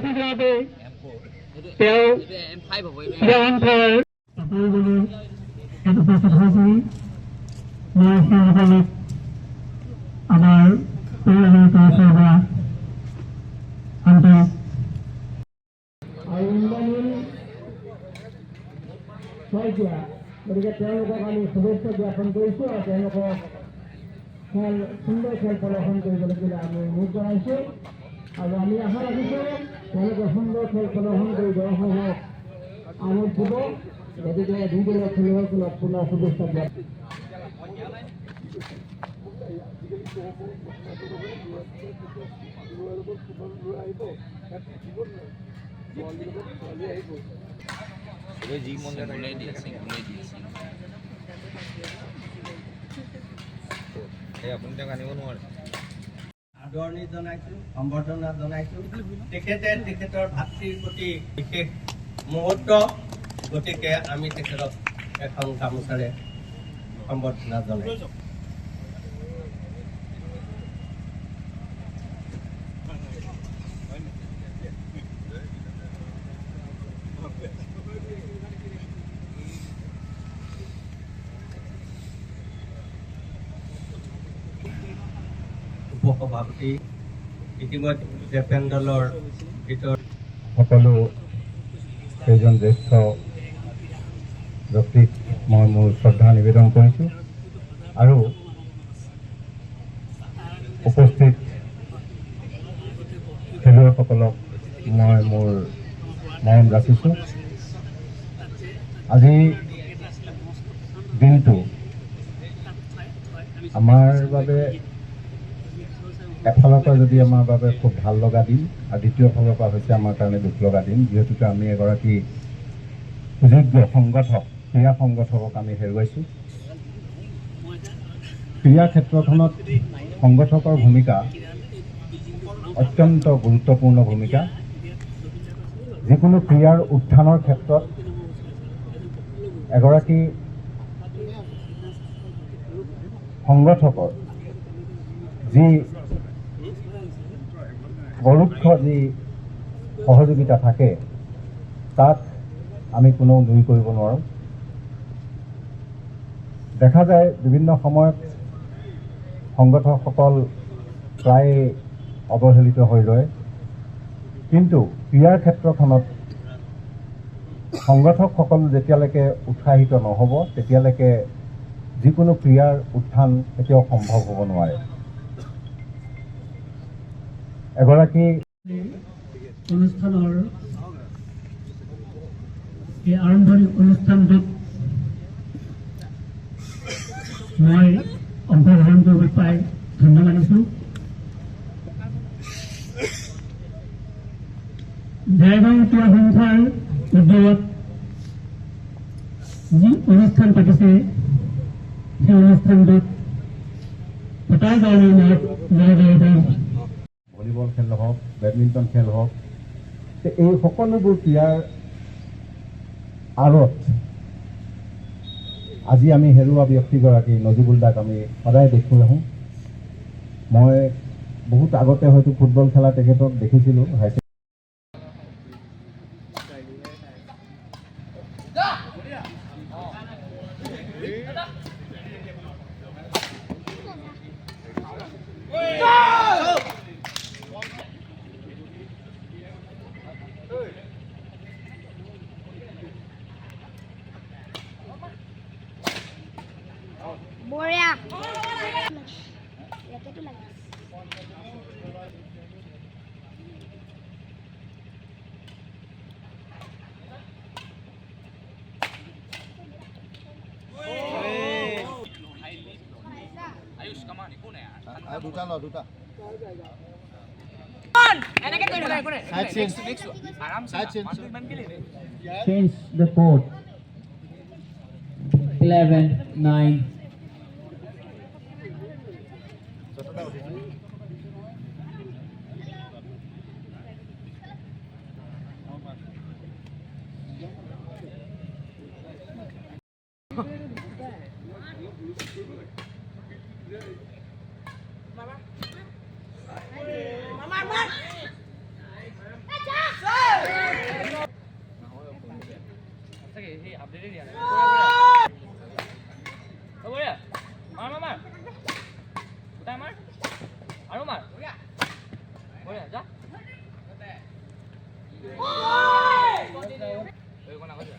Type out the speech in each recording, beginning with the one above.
হিচাপে তেওঁ M5 উপস্থিত হৈছিল মই সেইসকলক আমাৰ পৰিয়ালৰ তৰফৰ পৰা আন্তৰিক গতিকে তেওঁলোকক আমি শুভেচ্ছা জ্ঞাপন কৰিছোঁ আৰু তেওঁলোকক সুন্দৰ খেল প্ৰদৰ্শন কৰিবলৈ আমি অনুৰোধ জনাইছোঁ আৰু আমি আশা ৰাখিছোঁ তেওঁলোকে সুন্দৰ খেল প্ৰদৰ্শন কৰি দৰ্শকক আমোদ দিব গতিকে দুদলীয় খেলুৱৈসকলক পুনৰ শুভেচ্ছা জ্ঞাপন আপুনি তেওঁক আনিব নোৱাৰে আদৰণি জনাইছোঁ সম্বৰ্ধনা জনাইছোঁ তেখেতৰ ভাতৃৰ প্ৰতি বিশেষ মুহূৰ্ত গতিকে আমি তেখেতক এখন গামোচাৰে সম্বৰ্ধনা জনাইছোঁ উপসভাপতি ইতিমধ্যে পেণ্ডেলৰ ভিতৰত সকলো কেইজন জ্যেষ্ঠ ব্যক্তিক মই মোৰ শ্ৰদ্ধা নিবেদন কৰিছোঁ আৰু উপস্থিত খেলুৱৈসকলক মই মোৰ মৰম যাচিছোঁ। আজি দিনটো আমাৰ বাবে এফালৰ পৰা যদি আমাৰ বাবে খুব ভাল লগা দিন আৰু দ্বিতীয় ফালৰ পৰা হৈছে আমাৰ কাৰণে দুখ লগা দিন, যিহেতুকে আমি এগৰাকী সুযোগ্য সংগঠক ক্ৰীড়া সংগঠকক আমি হেৰুৱাইছোঁ। ক্ৰীড়া ক্ষেত্ৰখনত সংগঠকৰ ভূমিকা অত্যন্ত গুৰুত্বপূৰ্ণ ভূমিকা। যিকোনো ক্ৰীড়াৰ উত্থানৰ ক্ষেত্ৰত এগৰাকী সংগঠকৰ যি পৰোক্ষ যি সহযোগিতা থাকে তাক আমি কোনেও নুই কৰিব নোৱাৰোঁ। দেখা যায় বিভিন্ন সময়ত সংগঠকসকল প্ৰায় অৱহেলিত হৈ ৰয়, কিন্তু ক্ৰীড়াৰ ক্ষেত্ৰখনত সংগঠকসকল যেতিয়ালৈকে উৎসাহিত নহ'ব তেতিয়ালৈকে যিকোনো ক্ৰীড়াৰ উত্থান কেতিয়াও সম্ভৱ হ'ব নোৱাৰে। এগৰাকী অনুষ্ঠানৰ এই আৰম্ভণি অনুষ্ঠানটোত মই অংশগ্ৰহণ কৰিব পাই ধন্য মানিছোঁ। ড্ৰাইভাৰ ক্ৰীড়া সংস্থাৰ উদ্যোগত যি অনুষ্ঠান পাতিছে সেই অনুষ্ঠানটোত পতাৰ কাৰণে ভলীবল খেল হওক, বেডমিণ্টন খেল হওক, এই সকলোবোৰ ক্ৰীড়াৰ আঁৰত আজি আমি হেৰুৱা ব্যক্তিগৰাকী নজিবুল দাক আমি সদায় দেখি আহোঁ। মই বহুত আগতে হয়তো ফুটবল খেলা তেখেতক দেখিছিলোঁ। Borea. দুটা change the code 11-9. Mama. সঁচাকৈ সেই আপডেটেই দিয়া নাই হ'ব দিয়া মাৰ মাৰ মাৰ গোটাই মাৰ আৰু মাৰ বঢ়িয়া যা এইকণ আগত যা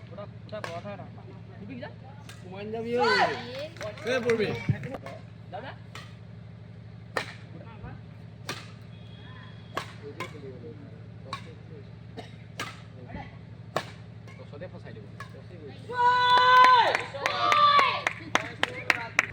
গোটা কথা এটা দিবি যা কুমাইন যাবি ঐ পড়বি যা যা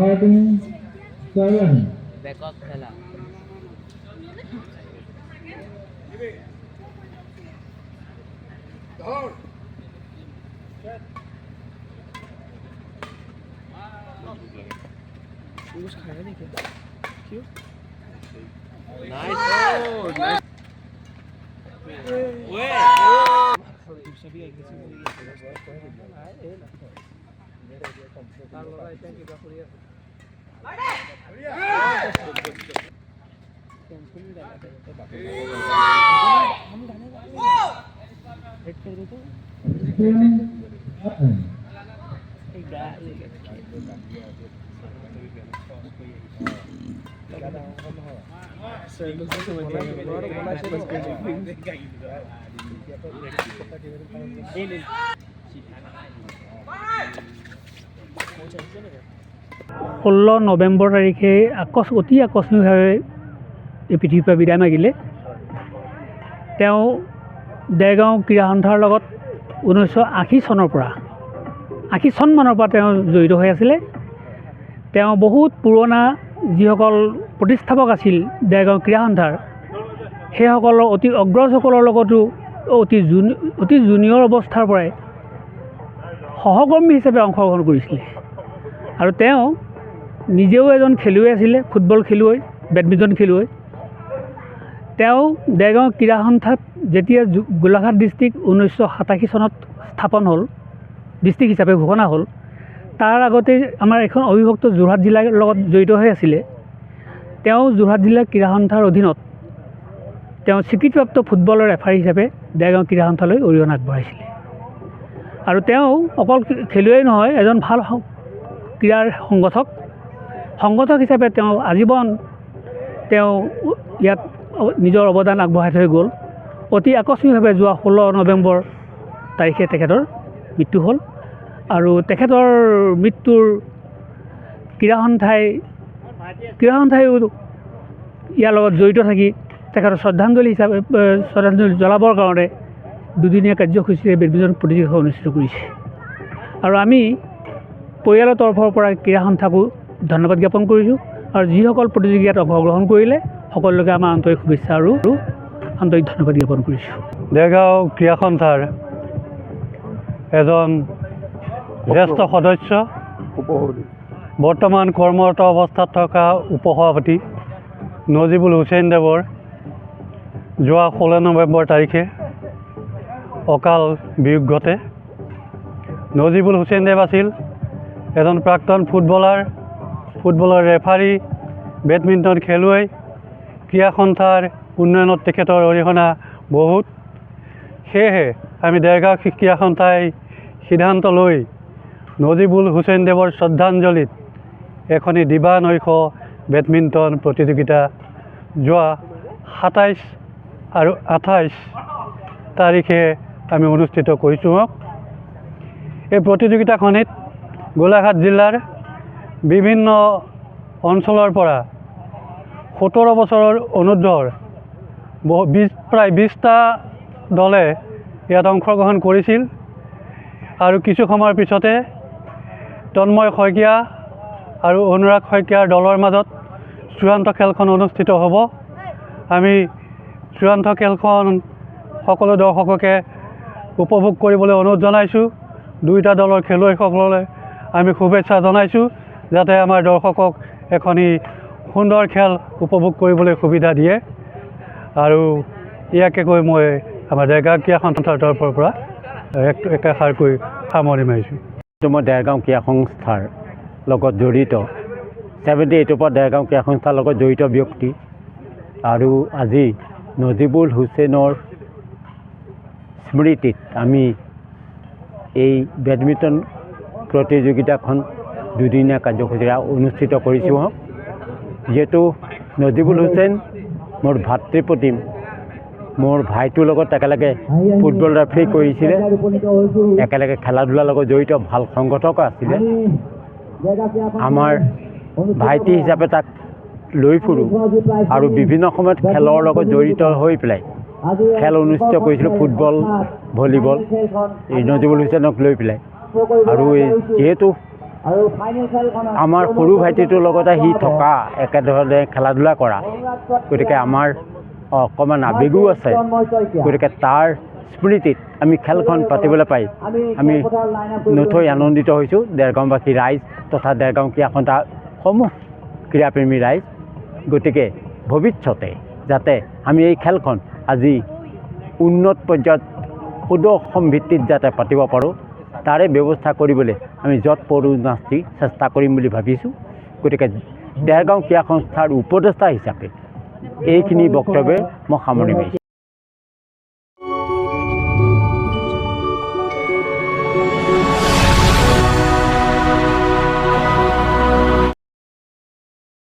Starting 7. বেকক খেলা ষোল্ল নৱেম্বৰ তাৰিখে অতি আকস্মিকভাৱে এই পৃথিৱীৰ পৰা বিদায় মাগিলে। তেওঁ দেৰগাঁও ক্ৰীড়া সন্থাৰ লগত 1980 চনৰ পৰা 80 চনমানৰ পৰা তেওঁ জড়িত হৈ আছিলে। তেওঁ বহুত পুৰণা যিসকল প্ৰতিষ্ঠাপক আছিল দেৰগাঁও ক্ৰীড়া সন্থাৰ, সেইসকলৰ অতি অগ্ৰজসকলৰ লগতো অতি জুনিয়ৰ অৱস্থাৰ পৰাই সহকৰ্মী হিচাপে অংশগ্ৰহণ কৰিছিলে। আৰু তেওঁ নিজেও এজন খেলুৱৈ আছিলে, ফুটবল খেলুৱৈ, বেডমিণ্টন খেলুৱৈ। তেওঁ দেৰগাঁও ক্ৰীড়া সন্থাত যেতিয়া গোলাঘাট ডিষ্ট্ৰিক্ট 1987 চনত স্থাপন হ'ল, ডিষ্ট্ৰিক্ট হিচাপে ঘোষণা হ'ল, তাৰ আগতে আমাৰ এখন অবিভক্ত যোৰহাট জিলাৰ লগত জড়িত হৈ আছিলে। তেওঁ যোৰহাট জিলা ক্ৰীড়া সন্থাৰ অধীনত তেওঁ স্বীকৃতিপ্ৰাপ্ত ফুটবলৰ ৰেফাৰী হিচাপে দেৰগাঁও ক্ৰীড়া সন্থালৈ অৰিহণা আগবঢ়াইছিলে। আৰু তেওঁ অকল খেলুৱৈ নহয়, এজন ভাল ক্ৰীড়াৰ সংগঠক হিচাপে তেওঁ আজীৱন তেওঁ ইয়াত নিজৰ অৱদান আগবঢ়াই থৈ গ'ল। অতি আকস্মিকভাৱে যোৱা 16 নৱেম্বৰ তাৰিখে তেখেতৰ মৃত্যু হ'ল। আৰু তেখেতৰ মৃত্যুৰ ক্ৰীড়া সন্থাই ইয়াৰ লগত জড়িত থাকি তেখেতৰ শ্ৰদ্ধাঞ্জলি জ্বলাবৰ কাৰণে দুদিনীয়া কাৰ্যসূচীৰে বেডমিণ্টন প্ৰতিযোগিতা অনুষ্ঠিত কৰিছে। আৰু আমি পৰিয়ালৰ তৰফৰ পৰা ক্ৰীড়া সন্থাকো ধন্যবাদ জ্ঞাপন কৰিছোঁ। আৰু যিসকল প্ৰতিযোগিতাত অংশগ্ৰহণ কৰিলে সকলোকে আমাৰ আন্তৰিক শুভেচ্ছা আৰু আন্তৰিক ধন্যবাদ জ্ঞাপন কৰিছোঁ। দেৰগাঁও ক্ৰীড়া সন্থাৰ এজন জ্যেষ্ঠ সদস্য, বৰ্তমান কৰ্মৰত অৱস্থাত থকা উপসভাপতি নজিবুল হুছেইন দেৱৰ যোৱা 16 নৱেম্বৰ তাৰিখে অকাল বিয়োগ ঘটে। নজিবুল হুছেইন দেৱ আছিল এজন প্ৰাক্তন ফুটবলৰ ৰেফাৰী, বেডমিণ্টন খেলুৱৈ। ক্ৰীড়া সন্থাৰ উন্নয়নত তেখেতৰ অৰিহণা বহুত। সেয়েহে আমি দেৰগাঁও ক্ৰীড়া সন্থাই সিদ্ধান্ত লৈ নজিবুল হুছেইন দেৱৰ শ্ৰদ্ধাঞ্জলিত এখনি দিবা-নৈশ বেডমিণ্টন প্ৰতিযোগিতা যোৱা 27 আৰু 28 তাৰিখে আমি অনুষ্ঠিত কৰিছোঁ। এই প্ৰতিযোগিতাখনিত গোলাঘাট জিলাৰ বিভিন্ন অঞ্চলৰ পৰা 17 বছৰৰ অনুৰ্ধৰ প্ৰায় 20টা দলে ইয়াত অংশগ্ৰহণ কৰিছিল। আৰু কিছু সময়ৰ পিছতে তন্ময় শইকীয়া আৰু অনুৰাগ শইকীয়াৰ দলৰ মাজত চূড়ান্ত খেলখন অনুষ্ঠিত হ'ব। আমি চূড়ান্ত খেলখন সকলো দৰ্শককে উপভোগ কৰিবলৈ অনুৰোধ জনাইছোঁ। দুয়োটা দলৰ খেলুৱৈসকললৈ আমি শুভেচ্ছা জনাইছোঁ, যাতে আমাৰ দৰ্শকক এখনি সুন্দৰ খেল উপভোগ কৰিবলৈ সুবিধা দিয়ে। আৰু ইয়াকে কৈ মই আমাৰ দেৰগাঁও ক্ৰীড়া সন্থাৰ তৰফৰ পৰা একাষাৰকৈ সামৰণি মাৰিছোঁ। মই দেৰগাঁও ক্ৰীড়া সংস্থাৰ লগত জড়িত 78ৰ পৰা দেৰগাঁও ক্ৰীড়া সংস্থাৰ লগত জড়িত ব্যক্তি। আৰু আজি নজিবুল হুছেইনৰ স্মৃতিত আমি এই বেডমিণ্টন প্ৰতিযোগিতাখন দুদিনীয়া কাৰ্যসূচীৰে অনুষ্ঠিত কৰিছোঁ। যিহেতু নজিবুল হুছেইন মোৰ ভাতৃপ্ৰতিম, মোৰ ভাইটোৰ লগত একেলগে ফুটবল ৰেফাৰী কৰিছিলে, একেলগে খেলা ধূলাৰ লগত জড়িত ভাল সংগঠক আছিলে। আমাৰ ভাইটি হিচাপে তাক লৈ ফুৰোঁ আৰু বিভিন্ন সময়ত খেলৰ লগত জড়িত হৈ পেলাই খেল অনুষ্ঠিত কৰিছিলোঁ, ফুটবল, ভলীবল, এই নজিবুল হুছেইনক লৈ পেলাই। আৰু যিহেতু আমাৰ সৰু ভাইটিটোৰ লগতে সি থকা, একেধৰণে খেলা ধূলা কৰা, গতিকে আমাৰ অকণমান আৱেগো আছে। গতিকে তাৰ স্মৃতিত আমি খেলখন পাতিবলৈ পাই আমি নথৈ আনন্দিত হৈছোঁ। দেৰগাঁওবাসী ৰাইজ তথা দেৰগাঁও ক্ৰীড়া সন্থাৰ সমূহ ক্ৰীড়াপ্ৰেমী ৰাইজ। গতিকে ভৱিষ্যতে যাতে আমি এই খেলখন আজি উন্নত পৰ্যায়ত সুদৰ্শন ভিত্তিত যাতে পাতিব পাৰোঁ, তাৰে ব্যৱস্থা কৰিবলৈ আমি য'ত পাৰোঁ নাস্তি চেষ্টা কৰিম বুলি ভাবিছোঁ। গতিকে দেৰগাঁও ক্ৰীড়া সংস্থাৰ উপদেষ্টা হিচাপে এইখিনি বক্তব্যে মই সামৰণি মাৰিছোঁ।